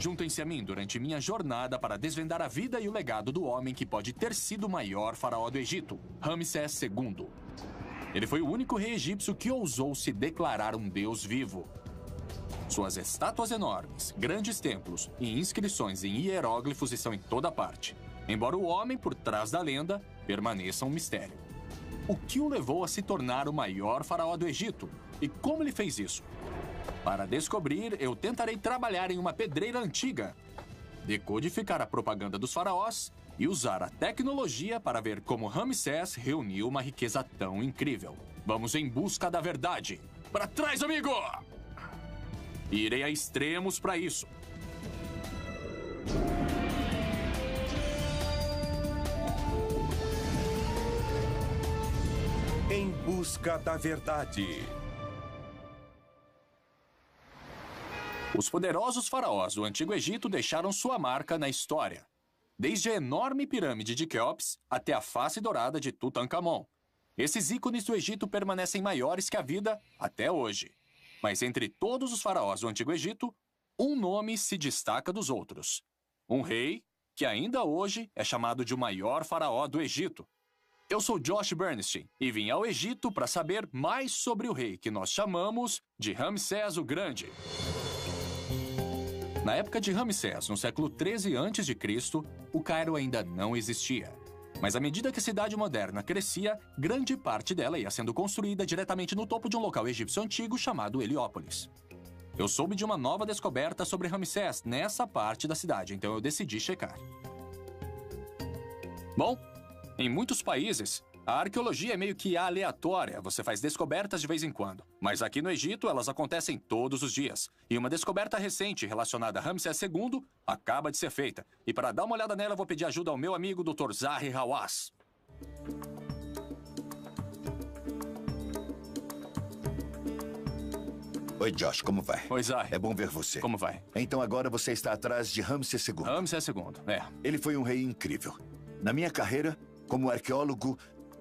Juntem-se a mim durante minha jornada para desvendar a vida e o legado do homem que pode ter sido o maior faraó do Egito, Ramsés II. Ele foi o único rei egípcio que ousou se declarar um deus vivo. Suas estátuas enormes, grandes templos e inscrições em hieróglifos estão em toda parte, embora o homem por trás da lenda permaneça um mistério. O que o levou a se tornar o maior faraó do Egito? E como ele fez isso? Para descobrir, eu tentarei trabalhar em uma pedreira antiga, decodificar a propaganda dos faraós e usar a tecnologia para ver como Ramsés reuniu uma riqueza tão incrível. Vamos em busca da verdade. Para trás, amigo! Irei a extremos para isso. Em busca da verdade. Os poderosos faraós do Antigo Egito deixaram sua marca na história. Desde a enorme pirâmide de Quéops até a face dourada de Tutankhamon. Esses ícones do Egito permanecem maiores que a vida até hoje. Mas entre todos os faraós do Antigo Egito, um nome se destaca dos outros. Um rei que ainda hoje é chamado de o maior faraó do Egito. Eu sou Josh Bernstein e vim ao Egito para saber mais sobre o rei que nós chamamos de Ramsés o Grande. Na época de Ramsés, no século 13 a.C., o Cairo ainda não existia. Mas à medida que a cidade moderna crescia, grande parte dela ia sendo construída diretamente no topo de um local egípcio antigo chamado Heliópolis. Eu soube de uma nova descoberta sobre Ramsés nessa parte da cidade, então eu decidi checar. Bom, em muitos países, a arqueologia é meio que aleatória, você faz descobertas de vez em quando. Mas aqui no Egito, elas acontecem todos os dias. E uma descoberta recente relacionada a Ramsés II acaba de ser feita. E para dar uma olhada nela, eu vou pedir ajuda ao meu amigo Dr. Zahi Hawass. Oi, Josh, como vai? Oi, Zahi. É bom ver você. Como vai? Então agora você está atrás de Ramsés II. Ramsés II, é. Ele foi um rei incrível. Na minha carreira, como arqueólogo,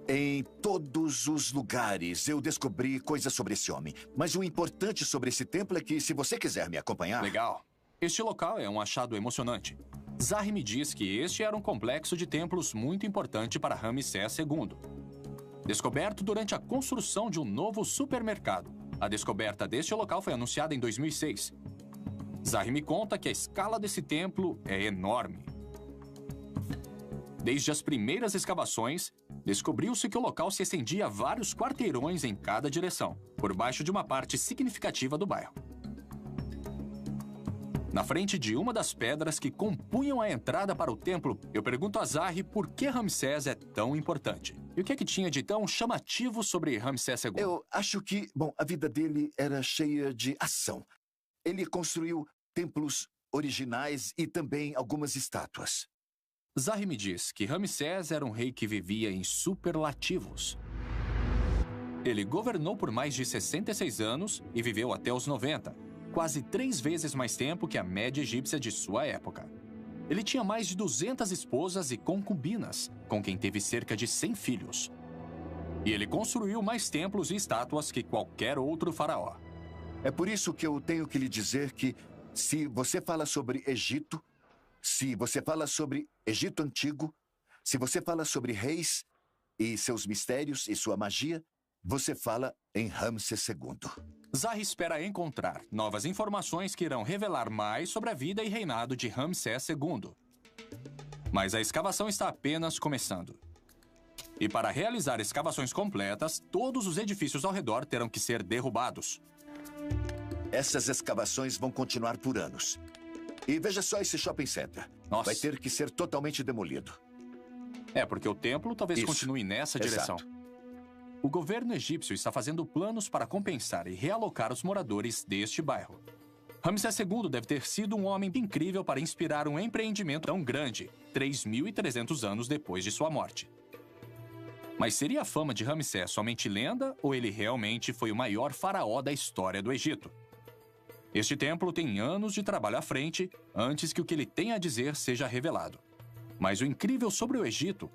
em todos os lugares eu descobri coisas sobre esse homem. Mas o importante sobre esse templo é que, se você quiser me acompanhar... Legal. Este local é um achado emocionante. Zahi me diz que este era um complexo de templos muito importante para Ramsés II. Descoberto durante a construção de um novo supermercado. A descoberta deste local foi anunciada em 2006. Zahi me conta que a escala desse templo é enorme. Desde as primeiras escavações, descobriu-se que o local se estendia a vários quarteirões em cada direção, por baixo de uma parte significativa do bairro. Na frente de uma das pedras que compunham a entrada para o templo, eu pergunto a Zahi por que Ramsés é tão importante. E o que é que tinha de tão chamativo sobre Ramsés II? Eu acho que, a vida dele era cheia de ação. Ele construiu templos originais e também algumas estátuas. Zahi me diz que Ramsés era um rei que vivia em superlativos. Ele governou por mais de 66 anos e viveu até os 90, quase 3 vezes mais tempo que a média egípcia de sua época. Ele tinha mais de 200 esposas e concubinas, com quem teve cerca de 100 filhos. E ele construiu mais templos e estátuas que qualquer outro faraó. É por isso que eu tenho que lhe dizer que, se você fala sobre Egito, se você fala sobre Egito Antigo, se você fala sobre reis e seus mistérios e sua magia, você fala em Ramsés II. Zahi espera encontrar novas informações que irão revelar mais sobre a vida e reinado de Ramsés II. Mas a escavação está apenas começando. E para realizar escavações completas, todos os edifícios ao redor terão que ser derrubados. Essas escavações vão continuar por anos. E veja só esse shopping center. Nossa. Vai ter que ser totalmente demolido. É, porque o templo talvez Isso. continue nessa direção. Exato. O governo egípcio está fazendo planos para compensar e realocar os moradores deste bairro. Ramsés II deve ter sido um homem incrível para inspirar um empreendimento tão grande, 3.300 anos depois de sua morte. Mas seria a fama de Ramsés somente lenda ou ele realmente foi o maior faraó da história do Egito? Este templo tem anos de trabalho à frente antes que o que ele tem a dizer seja revelado. Mas o incrível sobre o Egito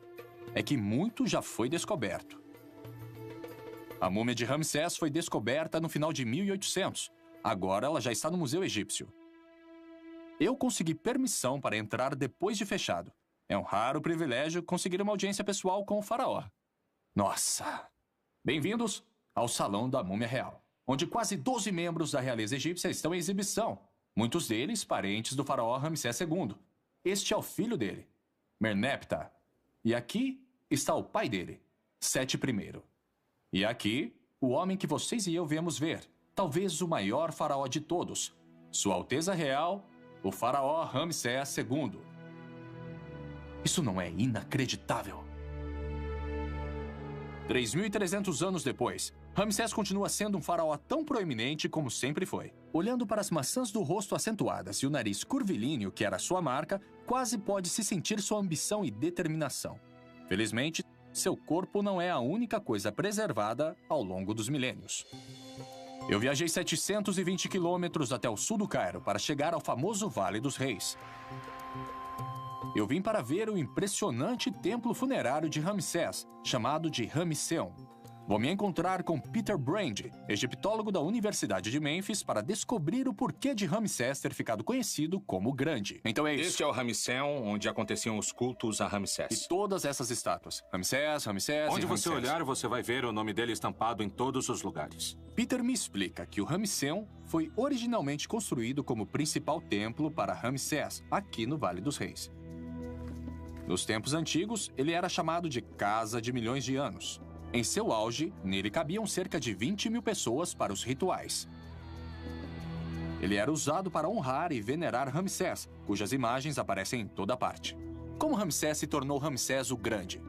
é que muito já foi descoberto. A múmia de Ramsés foi descoberta no final de 1800. Agora ela já está no Museu Egípcio. Eu consegui permissão para entrar depois de fechado. É um raro privilégio conseguir uma audiência pessoal com o faraó. Nossa! Bem-vindos ao Salão da Múmia Real, onde quase 12 membros da realeza egípcia estão em exibição. Muitos deles parentes do faraó Ramsés II. Este é o filho dele, Merneptah. E aqui está o pai dele, Sete I. E aqui, o homem que vocês e eu viemos ver, talvez o maior faraó de todos, Sua Alteza Real, o faraó Ramsés II. Isso não é inacreditável? 3.300 anos depois, Ramsés continua sendo um faraó tão proeminente como sempre foi. Olhando para as maçãs do rosto acentuadas e o nariz curvilíneo que era sua marca, quase pode-se sentir sua ambição e determinação. Felizmente, seu corpo não é a única coisa preservada ao longo dos milênios. Eu viajei 720 quilômetros até o sul do Cairo para chegar ao famoso Vale dos Reis. Eu vim para ver o impressionante templo funerário de Ramsés, chamado de Ramesseum. Vou me encontrar com Peter Brand, egiptólogo da Universidade de Memphis, para descobrir o porquê de Ramsés ter ficado conhecido como Grande. Então é isso. Este é o Ramesseum, onde aconteciam os cultos a Ramsés. E todas essas estátuas. Ramsés Onde e você Ramsés. olhar, você vai ver o nome dele estampado em todos os lugares. Peter me explica que o Ramesseum foi originalmente construído como principal templo para Ramsés, aqui no Vale dos Reis. Nos tempos antigos, ele era chamado de Casa de Milhões de Anos. Em seu auge, nele cabiam cerca de 20.000 pessoas para os rituais. Ele era usado para honrar e venerar Ramsés, cujas imagens aparecem em toda parte. Como Ramsés se tornou Ramsés o Grande?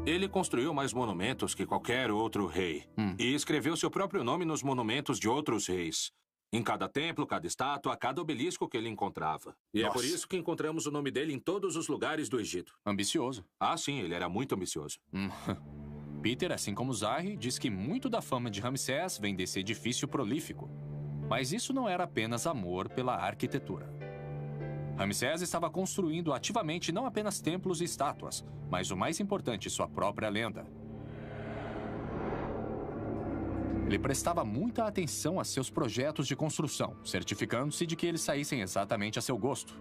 Ele construiu mais monumentos que qualquer outro rei. E escreveu seu próprio nome nos monumentos de outros reis. Em cada templo, cada estátua, cada obelisco que ele encontrava. E Nossa. é por isso que encontramos o nome dele em todos os lugares do Egito. Ambicioso. Ah, sim, ele era muito ambicioso. Peter, assim como Zahi, diz que muito da fama de Ramsés vem desse edifício prolífico. Mas isso não era apenas amor pela arquitetura. Ramsés estava construindo ativamente não apenas templos e estátuas, mas o mais importante, sua própria lenda. Ele prestava muita atenção a seus projetos de construção, certificando-se de que eles saíssem exatamente a seu gosto.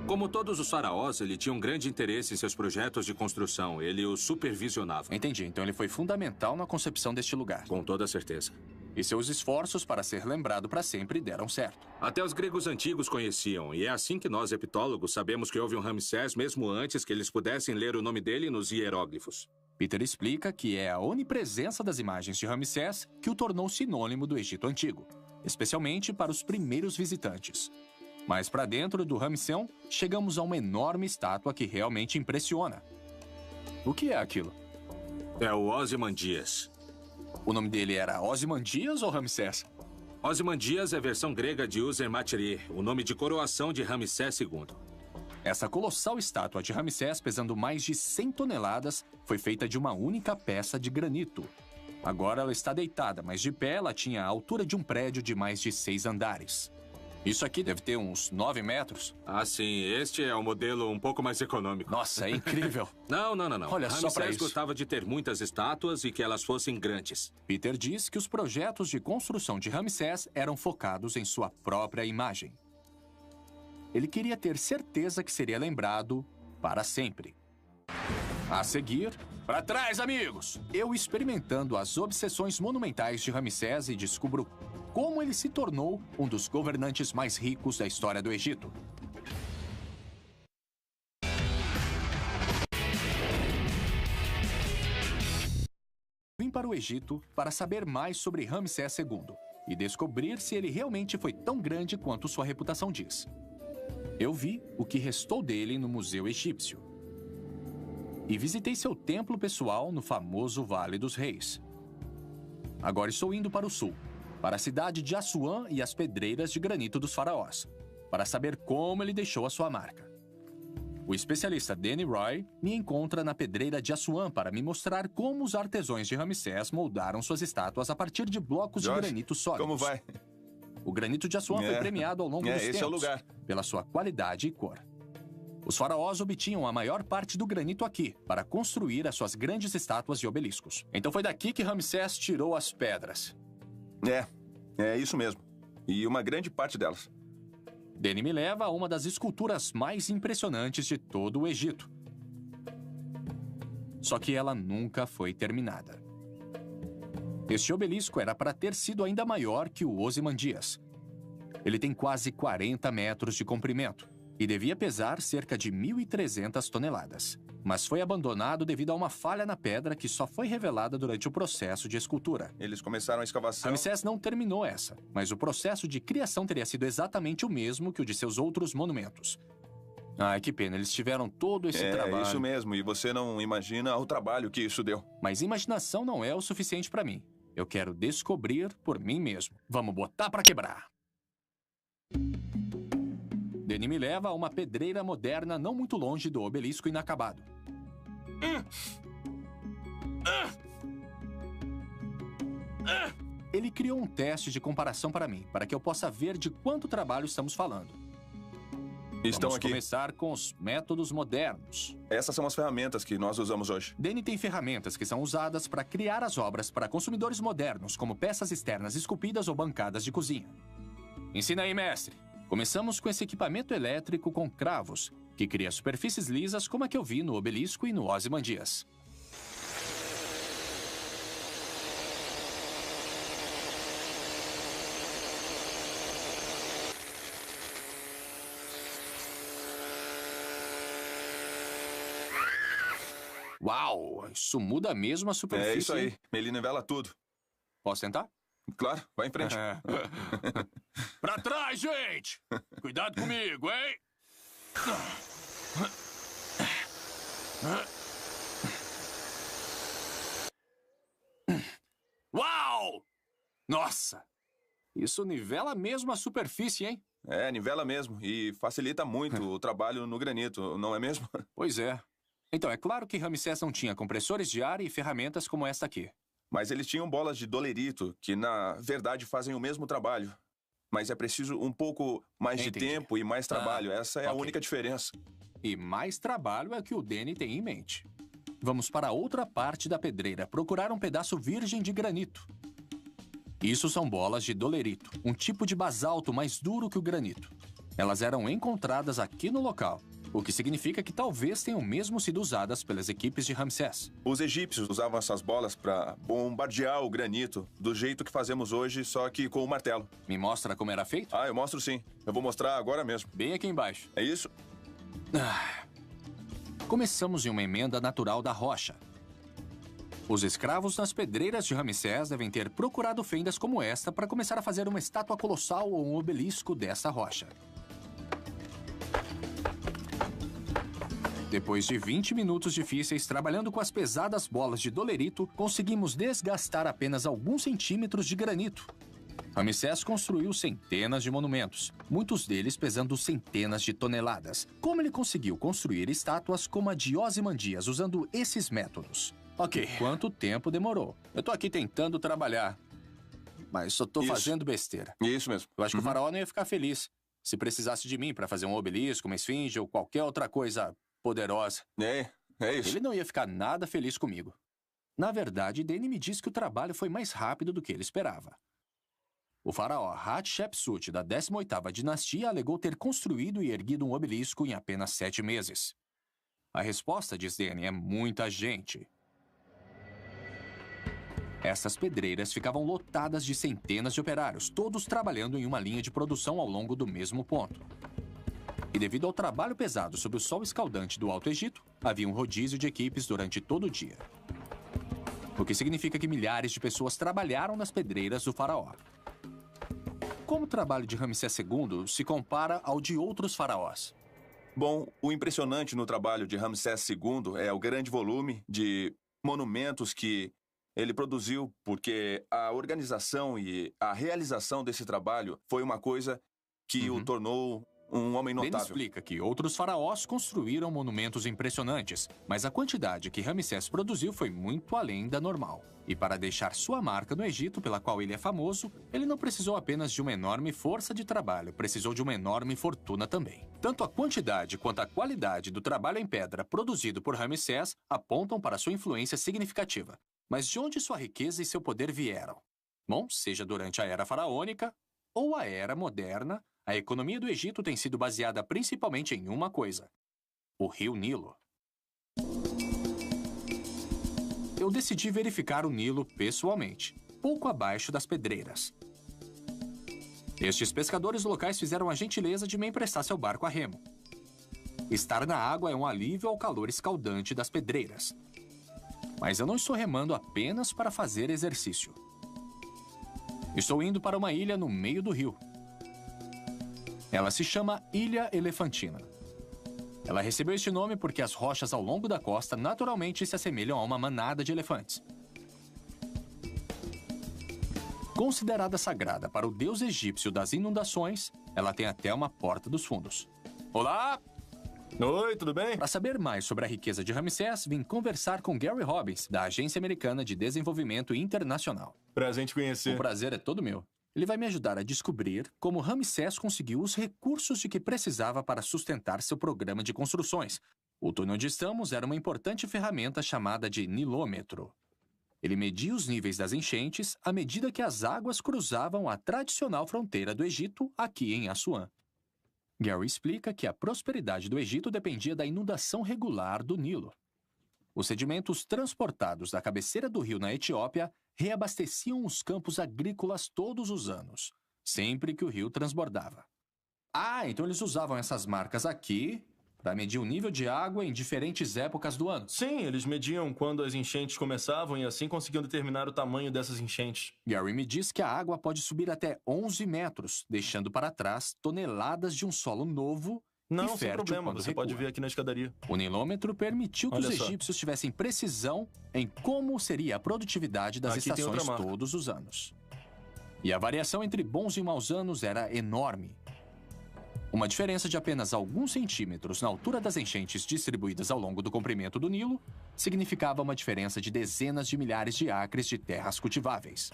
Como todos os faraós, ele tinha um grande interesse em seus projetos de construção. Ele os supervisionava. Entendi, então ele foi fundamental na concepção deste lugar. Com toda certeza. E seus esforços para ser lembrado para sempre deram certo. Até os gregos antigos conheciam, e é assim que nós, egiptólogos, sabemos que houve um Ramsés mesmo antes que eles pudessem ler o nome dele nos hieróglifos. Peter explica que é a onipresença das imagens de Ramsés que o tornou sinônimo do Egito Antigo, especialmente para os primeiros visitantes. Mas para dentro do Ramesseum, chegamos a uma enorme estátua que realmente impressiona. O que é aquilo? É o Ozymandias. O nome dele era Ozymandias ou Ramsés? Ozymandias é a versão grega de User-Materi, o nome de coroação de Ramsés II. Essa colossal estátua de Ramsés, pesando mais de 100 toneladas, foi feita de uma única peça de granito. Agora ela está deitada, mas de pé ela tinha a altura de um prédio de mais de 6 andares. Isso aqui deve ter uns 9 metros. Ah, sim. Este é o modelo um pouco mais econômico. Nossa, é incrível. Não. Olha só pra Ramsés isso. gostava de ter muitas estátuas e que elas fossem grandes. Peter diz que os projetos de construção de Ramsés eram focados em sua própria imagem. Ele queria ter certeza que seria lembrado para sempre. A seguir, para trás, amigos! Eu experimentando as obsessões monumentais de Ramsés e descubro como ele se tornou um dos governantes mais ricos da história do Egito. Vim para o Egito para saber mais sobre Ramsés II e descobrir se ele realmente foi tão grande quanto sua reputação diz. Eu vi o que restou dele no Museu Egípcio e visitei seu templo pessoal no famoso Vale dos Reis. Agora estou indo para o sul, para a cidade de Assuã e as pedreiras de granito dos faraós, para saber como ele deixou a sua marca. O especialista Danny Roy me encontra na pedreira de Assuã para me mostrar como os artesãos de Ramsés moldaram suas estátuas a partir de blocos de granito sólidos. Como vai? O granito de Assuã foi premiado ao longo dos esse tempos é o lugar. pela sua qualidade e cor. Os faraós obtinham a maior parte do granito aqui para construir as suas grandes estátuas e obeliscos. Então foi daqui que Ramsés tirou as pedras. É isso mesmo. E uma grande parte delas. Danny me leva a uma das esculturas mais impressionantes de todo o Egito. Só que ela nunca foi terminada. Este obelisco era para ter sido ainda maior que o Ozymandias. Ele tem quase 40 metros de comprimento e devia pesar cerca de 1.300 toneladas. Mas foi abandonado devido a uma falha na pedra que só foi revelada durante o processo de escultura. Eles começaram a escavação. Ramsés não terminou essa, mas o processo de criação teria sido exatamente o mesmo que o de seus outros monumentos. Ai, que pena, eles tiveram todo esse trabalho. É isso mesmo, e você não imagina o trabalho que isso deu. Mas imaginação não é o suficiente para mim. Eu quero descobrir por mim mesmo. Vamos botar para quebrar. Danny me leva a uma pedreira moderna não muito longe do obelisco inacabado. Ele criou um teste de comparação para mim, para que eu possa ver de quanto trabalho estamos falando. Estão Vamos aqui. começar com os métodos modernos. Essas são as ferramentas que nós usamos hoje. Danny tem ferramentas que são usadas para criar as obras para consumidores modernos, como peças externas esculpidas ou bancadas de cozinha. Ensina aí, mestre. Começamos com esse equipamento elétrico com cravos, que cria superfícies lisas como a que eu vi no obelisco e no Ozymandias. Uau, isso muda mesmo a superfície. É isso aí, ele nivela tudo. Posso tentar? Claro, vai em frente. Pra trás, gente! Cuidado comigo, hein? Uau! Nossa! Isso nivela mesmo a superfície, hein? É, nivela mesmo, e facilita muito o trabalho no granito, não é mesmo? Pois é. Então, é claro que Ramsés não tinha compressores de ar e ferramentas como esta aqui. Mas eles tinham bolas de dolerito, que na verdade fazem o mesmo trabalho. Mas é preciso um pouco mais de Entendi. tempo e mais trabalho. Essa é a ok. única diferença. E mais trabalho é o que o Danny tem em mente. Vamos para a outra parte da pedreira, procurar um pedaço virgem de granito. Isso são bolas de dolerito, um tipo de basalto mais duro que o granito. Elas eram encontradas aqui no local, o que significa que talvez tenham mesmo sido usadas pelas equipes de Ramsés. Os egípcios usavam essas bolas para bombardear o granito, do jeito que fazemos hoje, só que com o martelo. Me mostra como era feito? Ah, eu mostro sim. Eu vou mostrar agora mesmo. Bem aqui embaixo. É isso? Começamos em uma emenda natural da rocha. Os escravos nas pedreiras de Ramsés devem ter procurado fendas como esta para começar a fazer uma estátua colossal ou um obelisco dessa rocha. Depois de 20 minutos difíceis trabalhando com as pesadas bolas de dolerito, conseguimos desgastar apenas alguns centímetros de granito. Ramsés construiu centenas de monumentos, muitos deles pesando centenas de toneladas. Como ele conseguiu construir estátuas como a de Ozymandias usando esses métodos? Ok, quanto tempo demorou? Eu tô aqui tentando trabalhar, mas só tô Isso. fazendo besteira. Isso mesmo. Eu acho que o faraó não ia ficar feliz se precisasse de mim para fazer um obelisco, uma esfinge ou qualquer outra coisa poderosa. É isso. Ele não ia ficar nada feliz comigo. Na verdade, Danny me disse que o trabalho foi mais rápido do que ele esperava. O faraó Hatshepsut, da 18ª dinastia, alegou ter construído e erguido um obelisco em apenas 7 meses. A resposta, diz Danny, é muita gente. Essas pedreiras ficavam lotadas de centenas de operários, todos trabalhando em uma linha de produção ao longo do mesmo ponto. E devido ao trabalho pesado sob o sol escaldante do Alto Egito, havia um rodízio de equipes durante todo o dia. O que significa que milhares de pessoas trabalharam nas pedreiras do faraó. Como o trabalho de Ramsés II se compara ao de outros faraós? Bom, o impressionante no trabalho de Ramsés II é o grande volume de monumentos que ele produziu, porque a organização e a realização desse trabalho foi uma coisa que o tornou um homem Ele notável. explica que outros faraós construíram monumentos impressionantes, mas a quantidade que Ramsés produziu foi muito além da normal. E para deixar sua marca no Egito, pela qual ele é famoso, ele não precisou apenas de uma enorme força de trabalho, precisou de uma enorme fortuna também. Tanto a quantidade quanto a qualidade do trabalho em pedra produzido por Ramsés apontam para sua influência significativa. Mas de onde sua riqueza e seu poder vieram? Bom, seja durante a Era Faraônica ou a Era Moderna, a economia do Egito tem sido baseada principalmente em uma coisa: o Rio Nilo. Eu decidi verificar o Nilo pessoalmente, pouco abaixo das pedreiras. Estes pescadores locais fizeram a gentileza de me emprestar seu barco a remo. Estar na água é um alívio ao calor escaldante das pedreiras. Mas eu não estou remando apenas para fazer exercício. Estou indo para uma ilha no meio do rio. Ela se chama Ilha Elefantina. Ela recebeu este nome porque as rochas ao longo da costa naturalmente se assemelham a uma manada de elefantes. Considerada sagrada para o deus egípcio das inundações, ela tem até uma porta dos fundos. Olá! Oi, tudo bem? Para saber mais sobre a riqueza de Ramsés, vim conversar com Gary Robbins, da Agência Americana de Desenvolvimento Internacional. Prazer em te conhecer. O prazer é todo meu. Ele vai me ajudar a descobrir como Ramsés conseguiu os recursos de que precisava para sustentar seu programa de construções. O túnel onde estamos era uma importante ferramenta chamada de nilômetro. Ele media os níveis das enchentes à medida que as águas cruzavam a tradicional fronteira do Egito aqui em Assuã. Gary explica que a prosperidade do Egito dependia da inundação regular do Nilo. Os sedimentos transportados da cabeceira do rio na Etiópia reabasteciam os campos agrícolas todos os anos, sempre que o rio transbordava. Ah, então eles usavam essas marcas aqui para medir o nível de água em diferentes épocas do ano. Sim, eles mediam quando as enchentes começavam e assim conseguiam determinar o tamanho dessas enchentes. Gary me diz que a água pode subir até 11 metros, deixando para trás toneladas de um solo novo Não, e sem fértil problema, quando você recua. pode ver aqui na escadaria. O nilômetro permitiu que Olha os só. egípcios tivessem precisão em como seria a produtividade das Aqui tem outra estações marca. todos os anos. E a variação entre bons e maus anos era enorme. Uma diferença de apenas alguns centímetros na altura das enchentes distribuídas ao longo do comprimento do Nilo significava uma diferença de dezenas de milhares de acres de terras cultiváveis.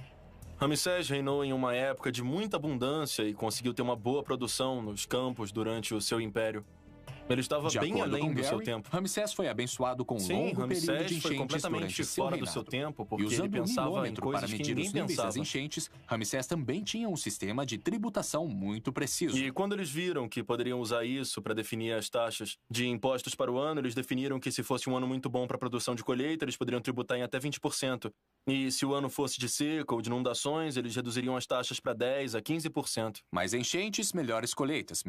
Ramsés reinou em uma época de muita abundância e conseguiu ter uma boa produção nos campos durante o seu império. Ele estava De bem acordo além com do seu Gary, tempo. Ramsés foi abençoado com um Sim, longo período de Ramsés foi enchentes completamente durante seu fora do reinado. seu tempo, E porque ele usando o pensava em nilômetro para coisas que medir os ninguém níveis das pensava. enchentes, Ramsés também tinha um sistema de tributação muito preciso. E quando eles viram que poderiam usar isso para definir as taxas de impostos para o ano, eles definiram que se fosse um ano muito bom para a produção de colheita, eles poderiam tributar em até 20%. E se o ano fosse de seca ou de inundações, eles reduziriam as taxas para 10% a 15%. Mais enchentes, melhores colheitas,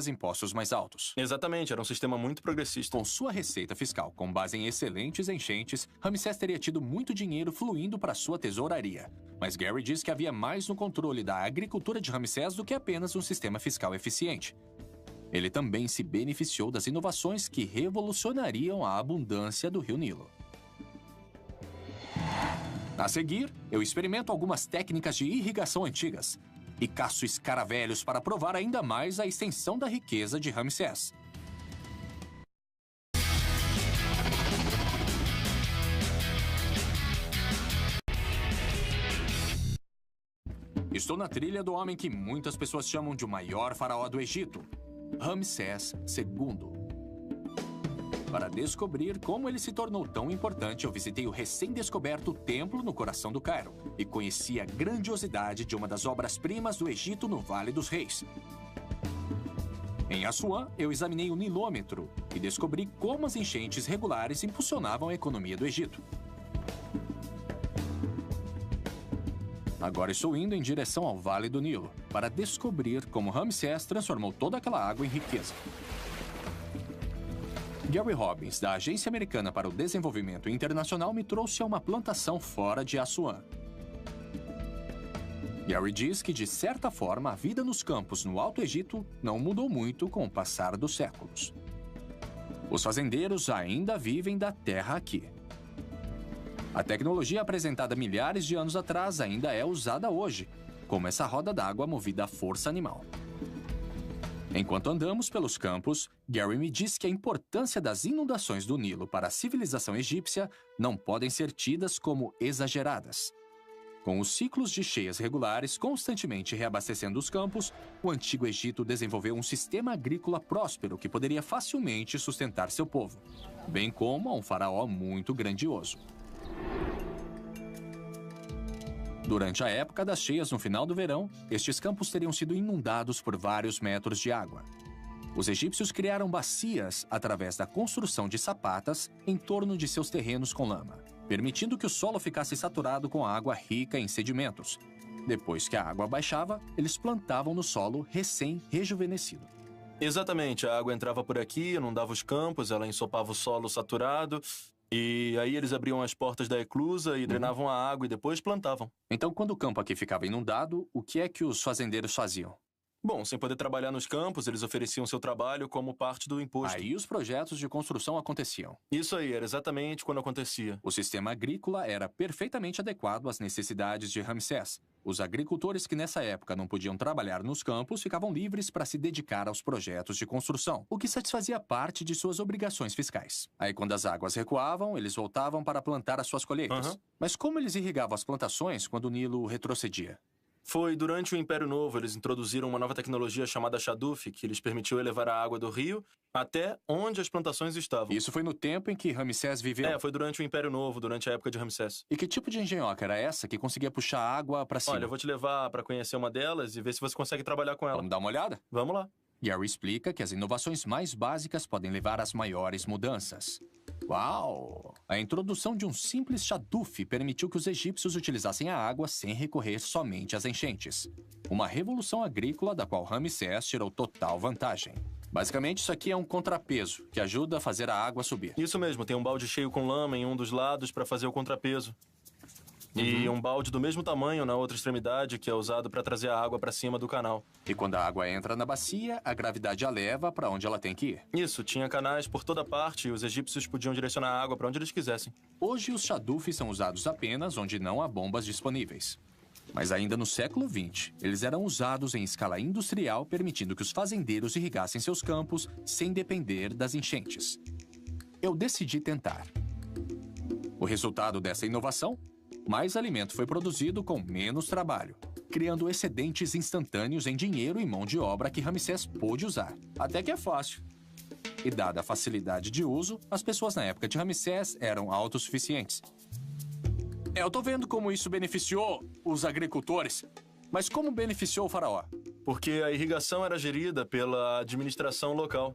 impostos mais altos. Exatamente, era um sistema muito progressista. Com sua receita fiscal com base em excelentes enchentes, Ramsés teria tido muito dinheiro fluindo para sua tesouraria. Mas Gary diz que havia mais no controle da agricultura de Ramsés do que apenas um sistema fiscal eficiente. Ele também se beneficiou das inovações que revolucionariam a abundância do Rio Nilo. A seguir, eu experimento algumas técnicas de irrigação antigas e caço escaravelhos para provar ainda mais a extensão da riqueza de Ramsés. Estou na trilha do homem que muitas pessoas chamam de o maior faraó do Egito, Ramsés II. Para descobrir como ele se tornou tão importante, eu visitei o recém-descoberto templo no coração do Cairo e conheci a grandiosidade de uma das obras-primas do Egito no Vale dos Reis. Em Assuã, eu examinei o nilômetro e descobri como as enchentes regulares impulsionavam a economia do Egito. Agora estou indo em direção ao Vale do Nilo para descobrir como Ramsés transformou toda aquela água em riqueza. Gary Robbins, da Agência Americana para o Desenvolvimento Internacional, me trouxe a uma plantação fora de Assuã. Gary diz que, de certa forma, a vida nos campos no Alto Egito não mudou muito com o passar dos séculos. Os fazendeiros ainda vivem da terra aqui. A tecnologia apresentada milhares de anos atrás ainda é usada hoje, como essa roda d'água movida à força animal. Enquanto andamos pelos campos, Gary me diz que a importância das inundações do Nilo para a civilização egípcia não podem ser tidas como exageradas. Com os ciclos de cheias regulares constantemente reabastecendo os campos, o Antigo Egito desenvolveu um sistema agrícola próspero que poderia facilmente sustentar seu povo, bem como a um faraó muito grandioso. Durante a época das cheias no final do verão, estes campos teriam sido inundados por vários metros de água. Os egípcios criaram bacias através da construção de sapatas em torno de seus terrenos com lama, permitindo que o solo ficasse saturado com água rica em sedimentos. Depois que a água baixava, eles plantavam no solo recém-rejuvenescido. Exatamente, a água entrava por aqui, inundava os campos, ela ensopava o solo saturado, e aí eles abriam as portas da eclusa e drenavam a água e depois plantavam. Então, quando o campo aqui ficava inundado, o que é que os fazendeiros faziam? Bom, sem poder trabalhar nos campos, eles ofereciam seu trabalho como parte do imposto. Aí os projetos de construção aconteciam. Isso aí, era exatamente quando acontecia. O sistema agrícola era perfeitamente adequado às necessidades de Ramsés. Os agricultores que nessa época não podiam trabalhar nos campos ficavam livres para se dedicar aos projetos de construção, o que satisfazia parte de suas obrigações fiscais. Aí, quando as águas recuavam, eles voltavam para plantar as suas colheitas. Mas como eles irrigavam as plantações quando o Nilo retrocedia? Foi durante o Império Novo, eles introduziram uma nova tecnologia chamada Shaduf, que lhes permitiu elevar a água do rio até onde as plantações estavam. Isso foi no tempo em que Ramsés viveu? Foi durante o Império Novo, durante a época de Ramsés. E que tipo de engenhoca era essa que conseguia puxar água para cima? Olha, eu vou te levar para conhecer uma delas e ver se você consegue trabalhar com ela. Vamos dar uma olhada? Vamos lá. Gary explica que as inovações mais básicas podem levar às maiores mudanças. Uau! A introdução de um simples Shaduf permitiu que os egípcios utilizassem a água sem recorrer somente às enchentes. Uma revolução agrícola da qual Ramsés tirou total vantagem. Basicamente, isso aqui é um contrapeso, que ajuda a fazer a água subir. Isso mesmo, tem um balde cheio com lama em um dos lados para fazer o contrapeso. E um balde do mesmo tamanho na outra extremidade, que é usado para trazer a água para cima do canal. E quando a água entra na bacia, a gravidade a leva para onde ela tem que ir. Isso, tinha canais por toda parte e os egípcios podiam direcionar a água para onde eles quisessem. Hoje, os Shadufs são usados apenas onde não há bombas disponíveis. Mas ainda no século XX, eles eram usados em escala industrial, permitindo que os fazendeiros irrigassem seus campos sem depender das enchentes. Eu decidi tentar. O resultado dessa inovação? Mais alimento foi produzido com menos trabalho, criando excedentes instantâneos em dinheiro e mão de obra que Ramsés pôde usar. Até que é fácil. E dada a facilidade de uso, as pessoas na época de Ramsés eram autossuficientes. Eu tô vendo como isso beneficiou os agricultores, mas como beneficiou o faraó? Porque a irrigação era gerida pela administração local.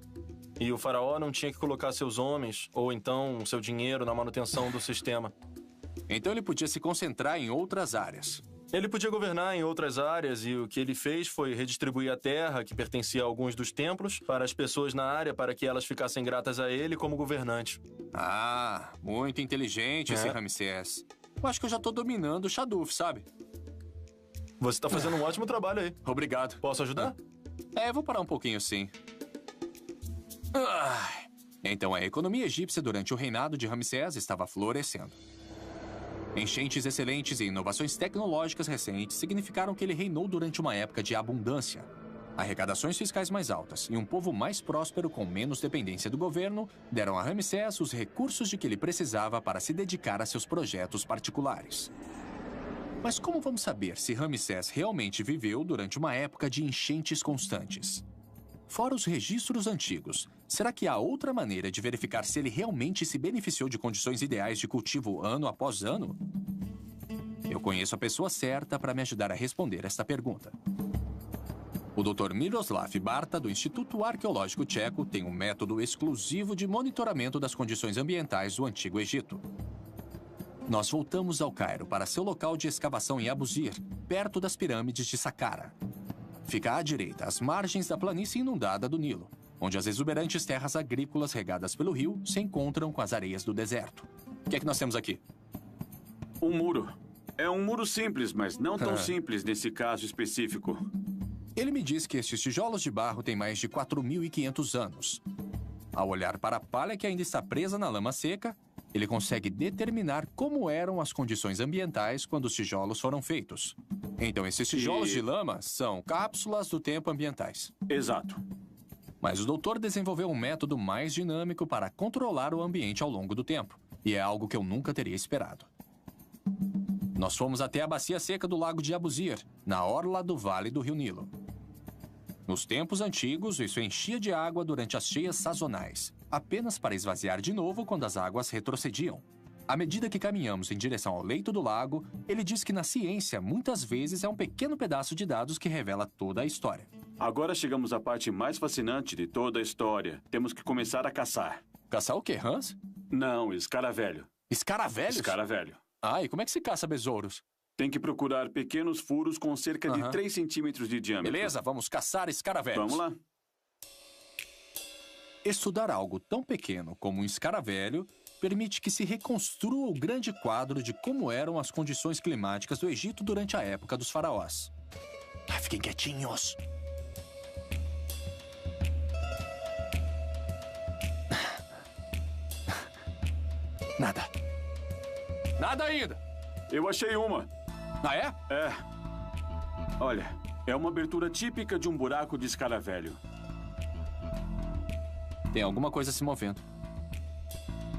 E o faraó não tinha que colocar seus homens, ou então seu dinheiro na manutenção do sistema. Então ele podia se concentrar em outras áreas. Ele podia governar em outras áreas e o que ele fez foi redistribuir a terra, que pertencia a alguns dos templos, para as pessoas na área para que elas ficassem gratas a ele como governante. Ah, muito inteligente esse Ramsés. Eu acho que eu já tô dominando o Shaduf, sabe? Você tá fazendo um ótimo trabalho aí. Obrigado. Posso ajudar? Eu vou parar um pouquinho, sim. Então, a economia egípcia durante o reinado de Ramsés estava florescendo. Enchentes excelentes e inovações tecnológicas recentes significaram que ele reinou durante uma época de abundância. Arrecadações fiscais mais altas e um povo mais próspero com menos dependência do governo deram a Ramsés os recursos de que ele precisava para se dedicar a seus projetos particulares. Mas como vamos saber se Ramsés realmente viveu durante uma época de enchentes constantes? Fora os registros antigos, será que há outra maneira de verificar se ele realmente se beneficiou de condições ideais de cultivo ano após ano? Eu conheço a pessoa certa para me ajudar a responder esta pergunta. O Dr. Miroslav Barta, do Instituto Arqueológico Tcheco, tem um método exclusivo de monitoramento das condições ambientais do Antigo Egito. Nós voltamos ao Cairo para seu local de escavação em Abusir, perto das pirâmides de Saqqara. Fica à direita, às margens da planície inundada do Nilo, onde as exuberantes terras agrícolas regadas pelo rio se encontram com as areias do deserto. O que é que nós temos aqui? Um muro. É um muro simples, mas não tão simples nesse caso específico. Ele me diz que estes tijolos de barro têm mais de 4.500 anos. Ao olhar para a palha que ainda está presa na lama seca, ele consegue determinar como eram as condições ambientais quando os tijolos foram feitos. Então, esses tijolos de lama são cápsulas do tempo ambientais. Exato. Mas o doutor desenvolveu um método mais dinâmico para controlar o ambiente ao longo do tempo. E é algo que eu nunca teria esperado. Nós fomos até a bacia seca do lago de Abusir, na orla do vale do rio Nilo. Nos tempos antigos, isso enchia de água durante as cheias sazonais, apenas para esvaziar de novo quando as águas retrocediam. À medida que caminhamos em direção ao leito do lago, ele diz que na ciência, muitas vezes, é um pequeno pedaço de dados que revela toda a história. Agora chegamos à parte mais fascinante de toda a história. Temos que começar a caçar. Caçar o quê, Hans? Não, escaravelho. Escaravelhos? Escaravelho. Ah, e como é que se caça besouros? Tem que procurar pequenos furos com cerca de 3 centímetros de diâmetro. Beleza, vamos caçar escaravelhos. Vamos lá. Estudar algo tão pequeno como um escaravelho permite que se reconstrua o grande quadro de como eram as condições climáticas do Egito durante a época dos faraós. Fiquem quietinhos. Nada. Nada ainda. Eu achei uma. Ah, é? É. Olha, é uma abertura típica de um buraco de escaravelho. Tem alguma coisa se movendo.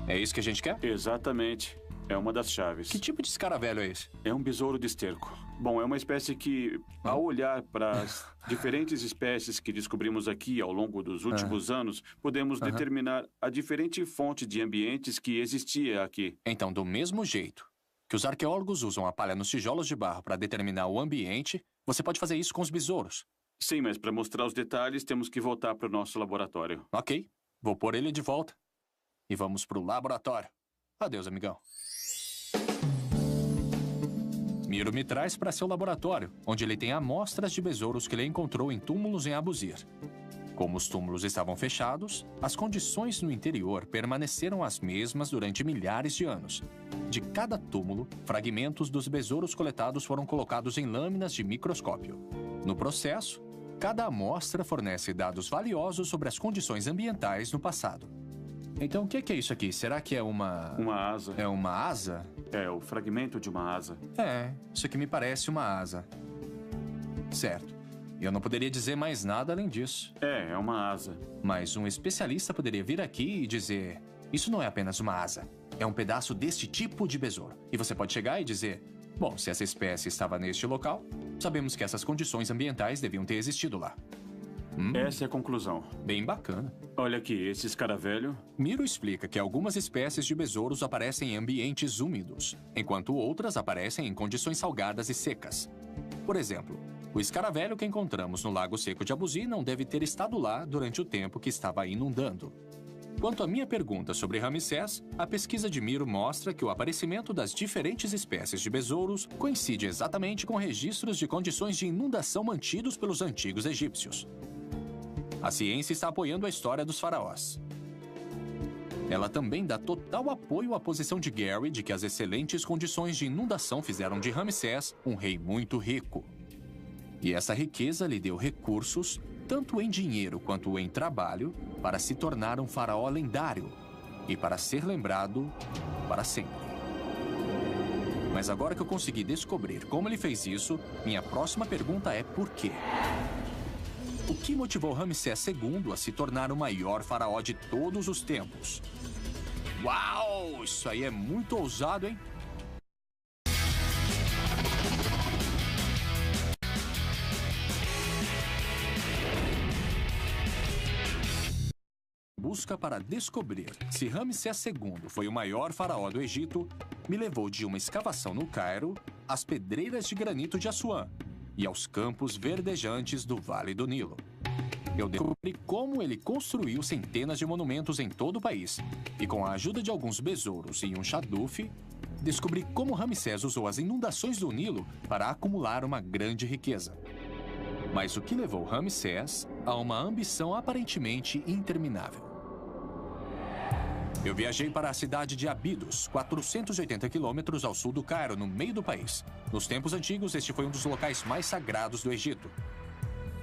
É isso que a gente quer? Exatamente. É uma das chaves. Que tipo de escaravelho é esse? É um besouro de esterco. Bom, é uma espécie que, ao olhar para as diferentes espécies que descobrimos aqui ao longo dos últimos anos, podemos determinar a diferente fonte de ambientes que existia aqui. Então, do mesmo jeito que os arqueólogos usam a palha nos tijolos de barro para determinar o ambiente, você pode fazer isso com os besouros. Sim, mas para mostrar os detalhes, temos que voltar para o nosso laboratório. Ok, vou pôr ele de volta. E vamos para o laboratório. Adeus, amigão. Miro me traz para seu laboratório, onde ele tem amostras de besouros que ele encontrou em túmulos em Abusir. Como os túmulos estavam fechados, as condições no interior permaneceram as mesmas durante milhares de anos. De cada túmulo, fragmentos dos besouros coletados foram colocados em lâminas de microscópio. No processo, cada amostra fornece dados valiosos sobre as condições ambientais no passado. Então, o que é isso aqui? Será que é uma... Uma asa. É uma asa? É, o fragmento de uma asa. É, isso aqui me parece uma asa. Certo. Eu não poderia dizer mais nada além disso. É uma asa. Mas um especialista poderia vir aqui e dizer: isso não é apenas uma asa, é um pedaço deste tipo de besouro. E você pode chegar e dizer: bom, se essa espécie estava neste local, sabemos que essas condições ambientais deviam ter existido lá. Essa é a conclusão. Bem bacana. Olha aqui, esse escaravelho... Miro explica que algumas espécies de besouros aparecem em ambientes úmidos, enquanto outras aparecem em condições salgadas e secas. Por exemplo, o escaravelho que encontramos no Lago Seco de Abuzi não deve ter estado lá durante o tempo que estava inundando. Quanto à minha pergunta sobre Ramsés, a pesquisa de Miro mostra que o aparecimento das diferentes espécies de besouros coincide exatamente com registros de condições de inundação mantidos pelos antigos egípcios. A ciência está apoiando a história dos faraós. Ela também dá total apoio à posição de Gary de que as excelentes condições de inundação fizeram de Ramsés um rei muito rico. E essa riqueza lhe deu recursos, tanto em dinheiro quanto em trabalho, para se tornar um faraó lendário e para ser lembrado para sempre. Mas agora que eu consegui descobrir como ele fez isso, minha próxima pergunta é por quê? O que motivou Ramsés II a se tornar o maior faraó de todos os tempos? Uau! Isso aí é muito ousado, hein? Busca para descobrir se Ramsés II foi o maior faraó do Egito me levou de uma escavação no Cairo às pedreiras de granito de Assuã e aos campos verdejantes do Vale do Nilo. Eu descobri como ele construiu centenas de monumentos em todo o país e, com a ajuda de alguns besouros e um xadufe, descobri como Ramsés usou as inundações do Nilo para acumular uma grande riqueza. Mas o que levou Ramsés a uma ambição aparentemente interminável? Eu viajei para a cidade de Abidos, 480 quilômetros ao sul do Cairo, no meio do país. Nos tempos antigos, este foi um dos locais mais sagrados do Egito.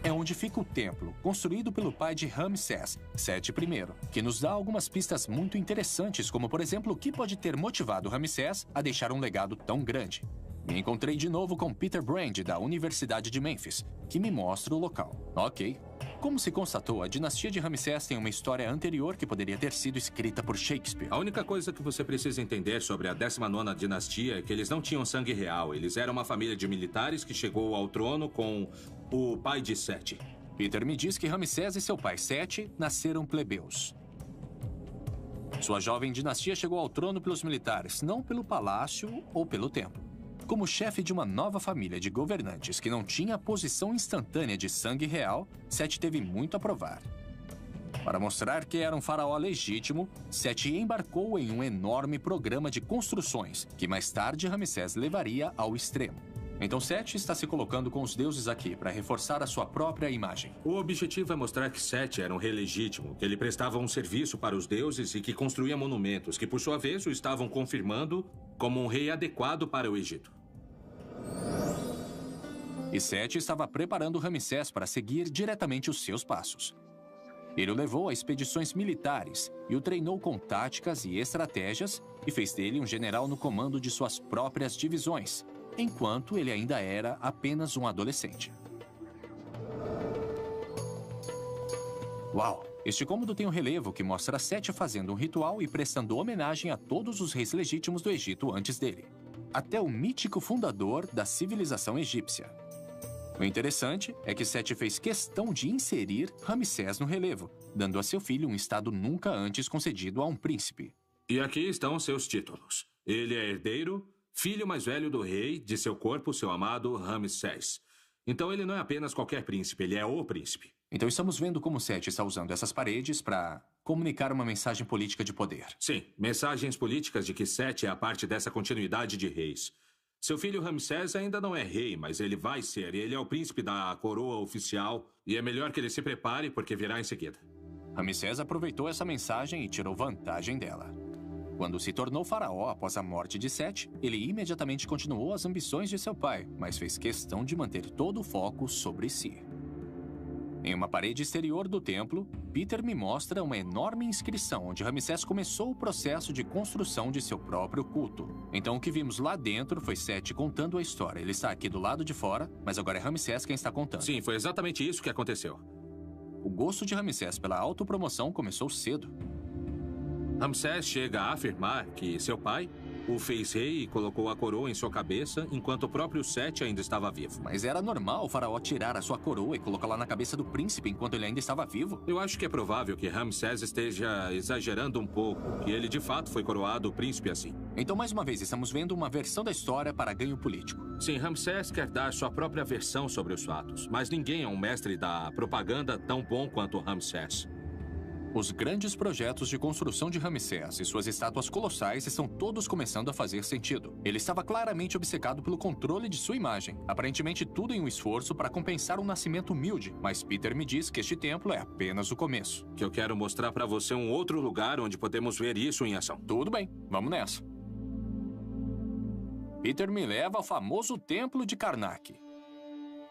É onde fica o templo, construído pelo pai de Ramsés, Sete I, que nos dá algumas pistas muito interessantes, como, por exemplo, o que pode ter motivado Ramsés a deixar um legado tão grande. Me encontrei de novo com Peter Brand, da Universidade de Memphis, que me mostra o local. Ok. Como se constatou, a dinastia de Ramsés tem uma história anterior que poderia ter sido escrita por Shakespeare. A única coisa que você precisa entender sobre a 19ª dinastia é que eles não tinham sangue real. Eles eram uma família de militares que chegou ao trono com o pai de Sete. Peter me diz que Ramsés e seu pai Sete nasceram plebeus. Sua jovem dinastia chegou ao trono pelos militares, não pelo palácio ou pelo templo. Como chefe de uma nova família de governantes que não tinha a posição instantânea de sangue real, Sete teve muito a provar. Para mostrar que era um faraó legítimo, Sete embarcou em um enorme programa de construções, que mais tarde Ramsés levaria ao extremo. Então Sete está se colocando com os deuses aqui para reforçar a sua própria imagem. O objetivo é mostrar que Sete era um rei legítimo, que ele prestava um serviço para os deuses e que construía monumentos, que por sua vez o estavam confirmando como um rei adequado para o Egito. E Sete estava preparando Ramsés para seguir diretamente os seus passos. Ele o levou a expedições militares e o treinou com táticas e estratégias e fez dele um general no comando de suas próprias divisões, enquanto ele ainda era apenas um adolescente. Uau! Este cômodo tem um relevo que mostra Sete fazendo um ritual e prestando homenagem a todos os reis legítimos do Egito antes dele, até o mítico fundador da civilização egípcia. O interessante é que Sete fez questão de inserir Ramsés no relevo, dando a seu filho um estado nunca antes concedido a um príncipe. E aqui estão seus títulos. Ele é herdeiro, filho mais velho do rei, de seu corpo, seu amado Ramsés. Então ele não é apenas qualquer príncipe, ele é o príncipe. Então estamos vendo como Sete está usando essas paredes para comunicar uma mensagem política de poder. Sim, mensagens políticas de que Sete é a parte dessa continuidade de reis. Seu filho Ramsés ainda não é rei, mas ele vai ser. Ele é o príncipe da coroa oficial e é melhor que ele se prepare porque virá em seguida. Ramsés aproveitou essa mensagem e tirou vantagem dela. Quando se tornou faraó após a morte de Sete, ele imediatamente continuou as ambições de seu pai, mas fez questão de manter todo o foco sobre si. Em uma parede exterior do templo, Peter me mostra uma enorme inscrição onde Ramsés começou o processo de construção de seu próprio culto. Então o que vimos lá dentro foi Sete contando a história. Ele está aqui do lado de fora, mas agora é Ramsés quem está contando. Sim, foi exatamente isso que aconteceu. O gosto de Ramsés pela autopromoção começou cedo. Ramsés chega a afirmar que seu pai o fez rei e colocou a coroa em sua cabeça enquanto o próprio Sete ainda estava vivo. Mas era normal o faraó tirar a sua coroa e colocá-la na cabeça do príncipe enquanto ele ainda estava vivo? Eu acho que é provável que Ramsés esteja exagerando um pouco, que ele de fato foi coroado príncipe assim. Então, mais uma vez, estamos vendo uma versão da história para ganho político. Sim, Ramsés quer dar sua própria versão sobre os fatos, mas ninguém é um mestre da propaganda tão bom quanto Ramsés. Os grandes projetos de construção de Ramsés e suas estátuas colossais estão todos começando a fazer sentido. Ele estava claramente obcecado pelo controle de sua imagem, aparentemente tudo em um esforço para compensar um nascimento humilde, mas Peter me diz que este templo é apenas o começo. Que eu quero mostrar para você um outro lugar onde podemos ver isso em ação. Tudo bem, vamos nessa. Peter me leva ao famoso templo de Karnak.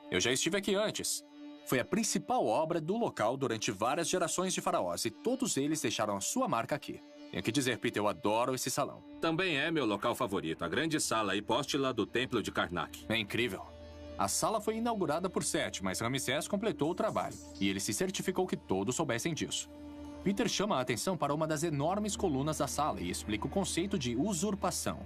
Eu já estive aqui antes. Foi a principal obra do local durante várias gerações de faraós e todos eles deixaram a sua marca aqui. Tenho que dizer, Peter, eu adoro esse salão. Também é meu local favorito, a grande sala hipóstila do Templo de Karnak. É incrível. A sala foi inaugurada por Sete, mas Ramsés completou o trabalho e ele se certificou que todos soubessem disso. Peter chama a atenção para uma das enormes colunas da sala e explica o conceito de usurpação.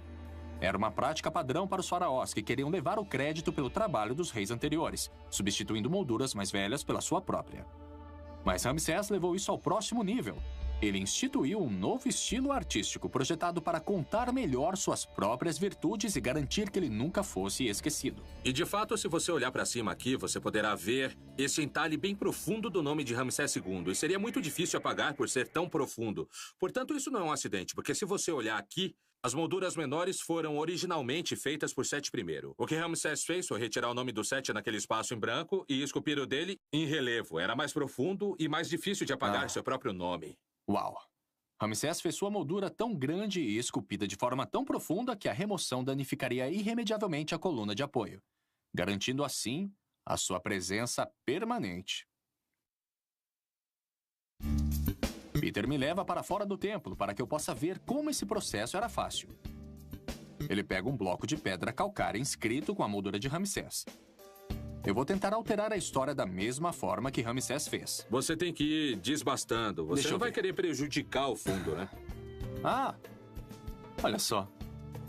Era uma prática padrão para os faraós que queriam levar o crédito pelo trabalho dos reis anteriores, substituindo molduras mais velhas pela sua própria. Mas Ramsés levou isso ao próximo nível. Ele instituiu um novo estilo artístico projetado para contar melhor suas próprias virtudes e garantir que ele nunca fosse esquecido. E de fato, se você olhar para cima aqui, você poderá ver esse entalhe bem profundo do nome de Ramsés II. E seria muito difícil apagar por ser tão profundo. Portanto, isso não é um acidente, porque se você olhar aqui, as molduras menores foram originalmente feitas por Sete I. O que Ramsés fez foi retirar o nome do Sete naquele espaço em branco e esculpir o dele em relevo. Era mais profundo e mais difícil de apagar seu próprio nome. Uau! Ramsés fez sua moldura tão grande e esculpida de forma tão profunda que a remoção danificaria irremediavelmente a coluna de apoio, garantindo assim a sua presença permanente. Peter me leva para fora do templo para que eu possa ver como esse processo era fácil. Ele pega um bloco de pedra calcária inscrito com a moldura de Ramsés. Eu vou tentar alterar a história da mesma forma que Ramsés fez. Você tem que ir desbastando. Você não vai querer prejudicar o fundo, né? Ah, olha só.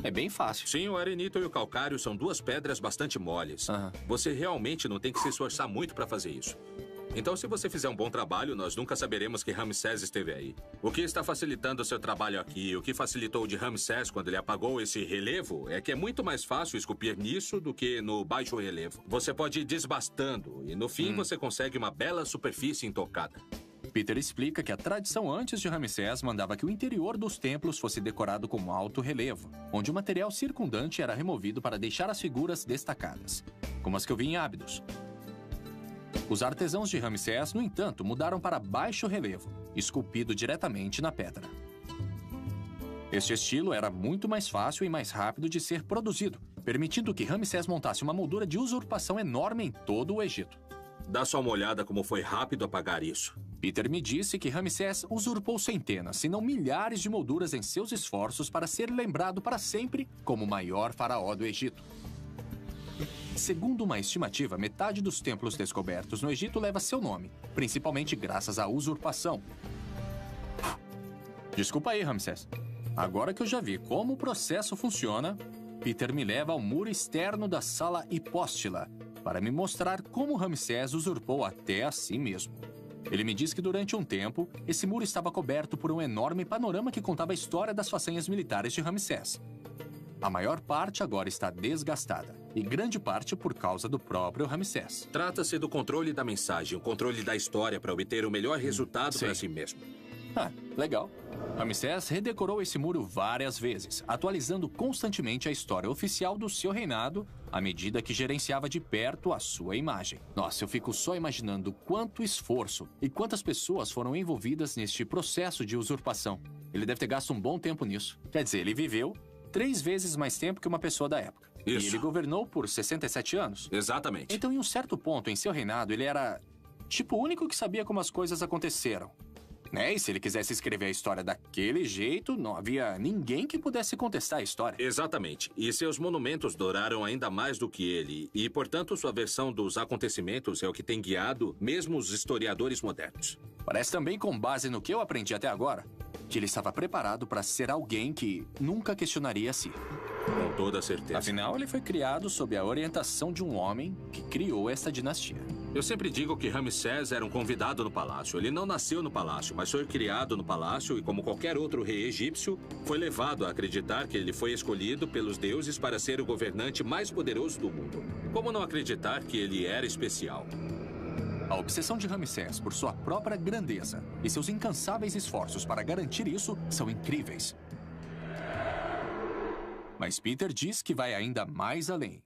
É bem fácil. Sim, o arenito e o calcário são duas pedras bastante moles. Você realmente não tem que se esforçar muito para fazer isso. Então, se você fizer um bom trabalho, nós nunca saberemos que Ramsés esteve aí. O que está facilitando o seu trabalho aqui, o que facilitou o de Ramsés quando ele apagou esse relevo, é que é muito mais fácil esculpir nisso do que no baixo relevo. Você pode ir desbastando e, no fim, você consegue uma bela superfície intocada. Peter explica que a tradição antes de Ramsés mandava que o interior dos templos fosse decorado com alto relevo, onde o material circundante era removido para deixar as figuras destacadas, como as que eu vi em Ábidos. Os artesãos de Ramsés, no entanto, mudaram para baixo relevo, esculpido diretamente na pedra. Este estilo era muito mais fácil e mais rápido de ser produzido, permitindo que Ramsés montasse uma moldura de usurpação enorme em todo o Egito. Dá só uma olhada como foi rápido apagar isso. Peter me disse que Ramsés usurpou centenas, se não milhares de molduras em seus esforços para ser lembrado para sempre como o maior faraó do Egito. Segundo uma estimativa, metade dos templos descobertos no Egito leva seu nome, principalmente graças à usurpação. Desculpa aí, Ramsés. Agora que eu já vi como o processo funciona, Peter me leva ao muro externo da sala hipóstila para me mostrar como Ramsés usurpou até a si mesmo. Ele me diz que durante um tempo, esse muro estava coberto por um enorme panorama que contava a história das façanhas militares de Ramsés. A maior parte agora está desgastada, e grande parte por causa do próprio Ramsés. Trata-se do controle da mensagem, o controle da história para obter o melhor resultado para si mesmo. Ah, legal. Ramsés redecorou esse muro várias vezes, atualizando constantemente a história oficial do seu reinado à medida que gerenciava de perto a sua imagem. Nossa, eu fico só imaginando quanto esforço e quantas pessoas foram envolvidas neste processo de usurpação. Ele deve ter gasto um bom tempo nisso. Quer dizer, ele viveu 3 vezes mais tempo que uma pessoa da época. Isso. E ele governou por 67 anos. Exatamente. Então, em um certo ponto em seu reinado, ele era, tipo, o único que sabia como as coisas aconteceram. Né? E se ele quisesse escrever a história daquele jeito, não havia ninguém que pudesse contestar a história. Exatamente. E seus monumentos duraram ainda mais do que ele. E, portanto, sua versão dos acontecimentos é o que tem guiado mesmo os historiadores modernos. Parece também, com base no que eu aprendi até agora, que ele estava preparado para ser alguém que nunca questionaria a si. Com toda certeza. Afinal, ele foi criado sob a orientação de um homem que criou esta dinastia. Eu sempre digo que Ramsés era um convidado no palácio. Ele não nasceu no palácio, mas foi criado no palácio e, como qualquer outro rei egípcio, foi levado a acreditar que ele foi escolhido pelos deuses para ser o governante mais poderoso do mundo. Como não acreditar que ele era especial? A obsessão de Ramsés por sua própria grandeza e seus incansáveis esforços para garantir isso são incríveis. Mas Peter diz que vai ainda mais além.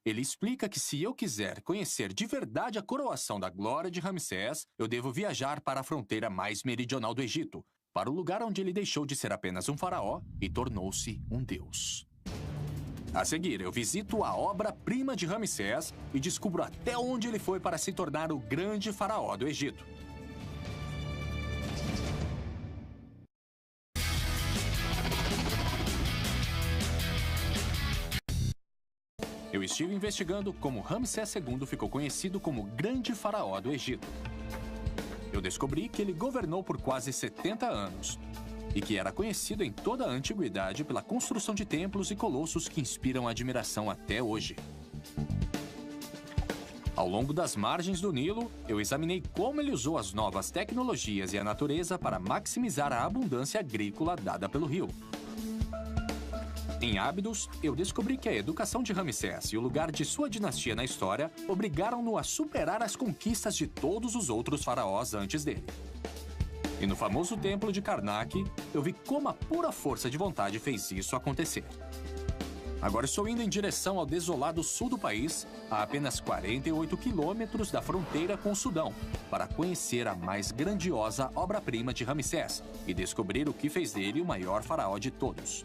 Ele explica que se eu quiser conhecer de verdade a coroação da glória de Ramsés, eu devo viajar para a fronteira mais meridional do Egito, para o lugar onde ele deixou de ser apenas um faraó e tornou-se um deus. A seguir, eu visito a obra-prima de Ramsés e descubro até onde ele foi para se tornar o grande faraó do Egito. Eu estive investigando como Ramsés II ficou conhecido como Grande Faraó do Egito. Eu descobri que ele governou por quase 70 anos e que era conhecido em toda a antiguidade pela construção de templos e colossos que inspiram admiração até hoje. Ao longo das margens do Nilo, eu examinei como ele usou as novas tecnologias e a natureza para maximizar a abundância agrícola dada pelo rio. Em Ábidos, eu descobri que a educação de Ramsés e o lugar de sua dinastia na história obrigaram-no a superar as conquistas de todos os outros faraós antes dele. E no famoso templo de Karnak, eu vi como a pura força de vontade fez isso acontecer. Agora estou indo em direção ao desolado sul do país, a apenas 48 quilômetros da fronteira com o Sudão, para conhecer a mais grandiosa obra-prima de Ramsés e descobrir o que fez dele o maior faraó de todos.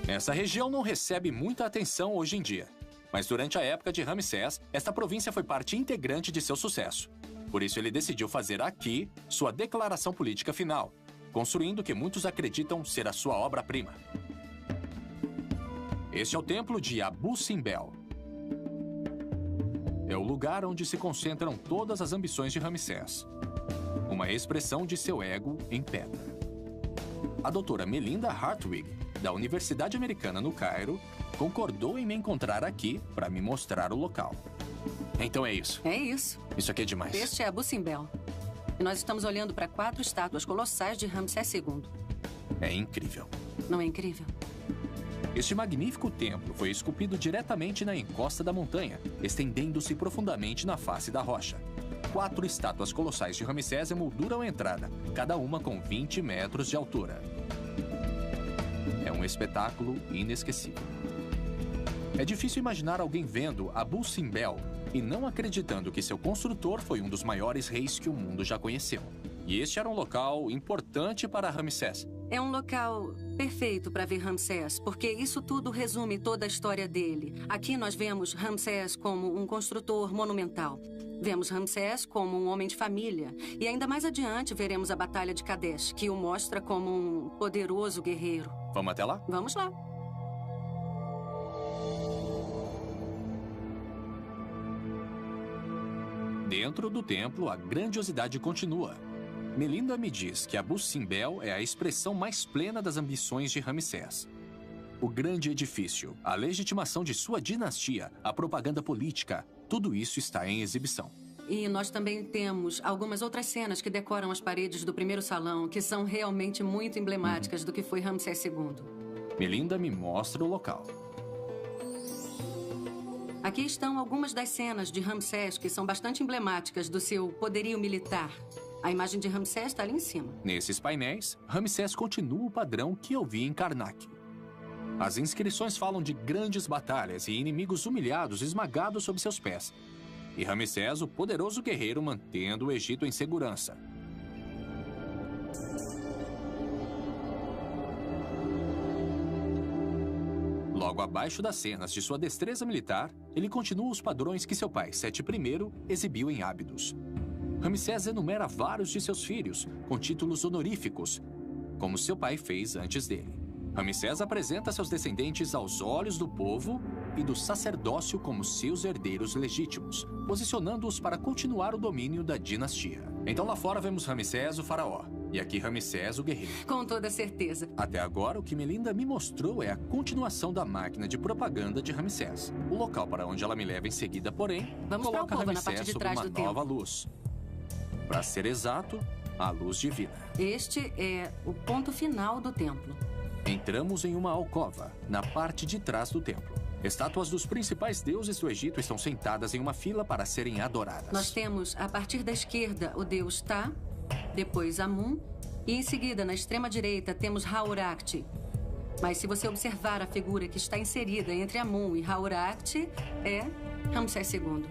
Essa região não recebe muita atenção hoje em dia, mas durante a época de Ramsés, esta província foi parte integrante de seu sucesso. Por isso ele decidiu fazer aqui sua declaração política final, construindo o que muitos acreditam ser a sua obra-prima. Este é o templo de Abu Simbel. É o lugar onde se concentram todas as ambições de Ramsés, uma expressão de seu ego em pedra. A doutora Melinda Hartwig, da Universidade Americana no Cairo, concordou em me encontrar aqui para me mostrar o local. Então é isso. É isso. Isso aqui é demais. Este é Abu Simbel. E nós estamos olhando para 4 estátuas colossais de Ramsés II. É incrível. Não é incrível? Este magnífico templo foi esculpido diretamente na encosta da montanha, estendendo-se profundamente na face da rocha. 4 estátuas colossais de Ramsés emolduram a entrada, cada uma com 20 metros de altura. É um espetáculo inesquecível. É difícil imaginar alguém vendo Abu Simbel e não acreditando que seu construtor foi um dos maiores reis que o mundo já conheceu. E este era um local importante para Ramsés. É um local perfeito para ver Ramsés, porque isso tudo resume toda a história dele. Aqui nós vemos Ramsés como um construtor monumental. Vemos Ramsés como um homem de família. E ainda mais adiante veremos a Batalha de Kadesh, que o mostra como um poderoso guerreiro. Vamos até lá? Vamos lá. Dentro do templo, a grandiosidade continua. Melinda me diz que Abu Simbel é a expressão mais plena das ambições de Ramsés. O grande edifício, a legitimação de sua dinastia, a propaganda política, tudo isso está em exibição. E nós também temos algumas outras cenas que decoram as paredes do primeiro salão, que são realmente muito emblemáticas do que foi Ramsés II. Melinda me mostra o local. Aqui estão algumas das cenas de Ramsés que são bastante emblemáticas do seu poderio militar. A imagem de Ramsés está ali em cima. Nesses painéis, Ramsés continua o padrão que eu vi em Karnak. As inscrições falam de grandes batalhas e inimigos humilhados esmagados sob seus pés. E Ramsés, o poderoso guerreiro, mantendo o Egito em segurança. Logo abaixo das cenas de sua destreza militar, ele continua os padrões que seu pai, Sete I, exibiu em Ábidos. Ramsés enumera vários de seus filhos, com títulos honoríficos, como seu pai fez antes dele. Ramsés apresenta seus descendentes aos olhos do povo e do sacerdócio como seus herdeiros legítimos, posicionando-os para continuar o domínio da dinastia. Então lá fora vemos Ramsés, o faraó, e aqui Ramsés, o guerreiro. Com toda certeza. Até agora, o que Melinda me mostrou é a continuação da máquina de propaganda de Ramsés. O local para onde ela me leva em seguida, porém, Vamos para a coloca alcova, na Ramsés parte de sob trás uma do nova templo. luz. Para ser exato, a luz divina. Este é o ponto final do templo. Entramos em uma alcova, na parte de trás do templo. Estátuas dos principais deuses do Egito estão sentadas em uma fila para serem adoradas. Nós temos, a partir da esquerda, o deus Tá, depois Amun, e em seguida, na extrema direita, temos Hauracti. Mas se você observar a figura que está inserida entre Amun e Hauracti, é Ramsés II.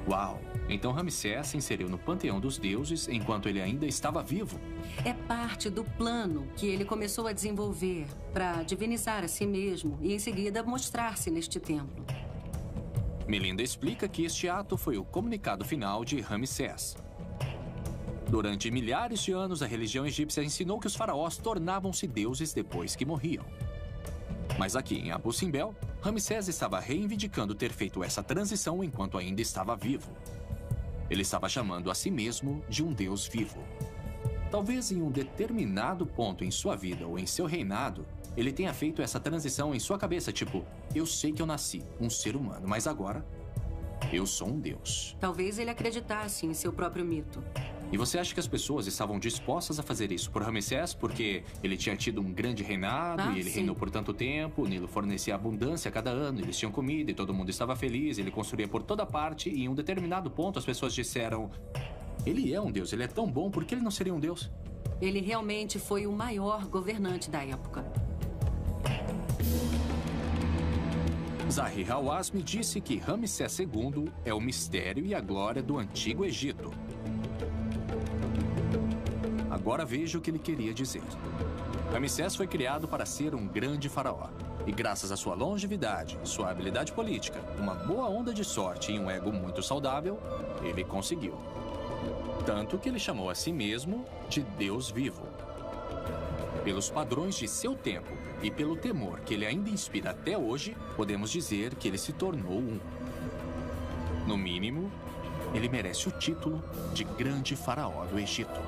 Uau! Então Ramsés se inseriu no panteão dos deuses enquanto ele ainda estava vivo. É parte do plano que ele começou a desenvolver para divinizar a si mesmo e, em seguida, mostrar-se neste templo. Melinda explica que este ato foi o comunicado final de Ramsés. Durante milhares de anos, a religião egípcia ensinou que os faraós tornavam-se deuses depois que morriam. Mas aqui em Abu Simbel, Ramsés estava reivindicando ter feito essa transição enquanto ainda estava vivo. Ele estava chamando a si mesmo de um deus vivo. Talvez em um determinado ponto em sua vida ou em seu reinado, ele tenha feito essa transição em sua cabeça, tipo, eu sei que eu nasci, um ser humano, mas agora, eu sou um deus. Talvez ele acreditasse em seu próprio mito. E você acha que as pessoas estavam dispostas a fazer isso por Ramsés porque ele tinha tido um grande reinado e ele sim. reinou por tanto tempo, o Nilo fornecia abundância a cada ano, eles tinham comida e todo mundo estava feliz, ele construía por toda parte e em um determinado ponto as pessoas disseram, ele é um deus, ele é tão bom, por que ele não seria um deus? Ele realmente foi o maior governante da época. Zahi Hawass me disse que Ramsés II é o mistério e a glória do Antigo Egito. Agora veja o que ele queria dizer. Ramsés foi criado para ser um grande faraó. E graças à sua longevidade, sua habilidade política, uma boa onda de sorte e um ego muito saudável, ele conseguiu. Tanto que ele chamou a si mesmo de Deus vivo. Pelos padrões de seu tempo e pelo temor que ele ainda inspira até hoje, podemos dizer que ele se tornou um. No mínimo, ele merece o título de grande faraó do Egito.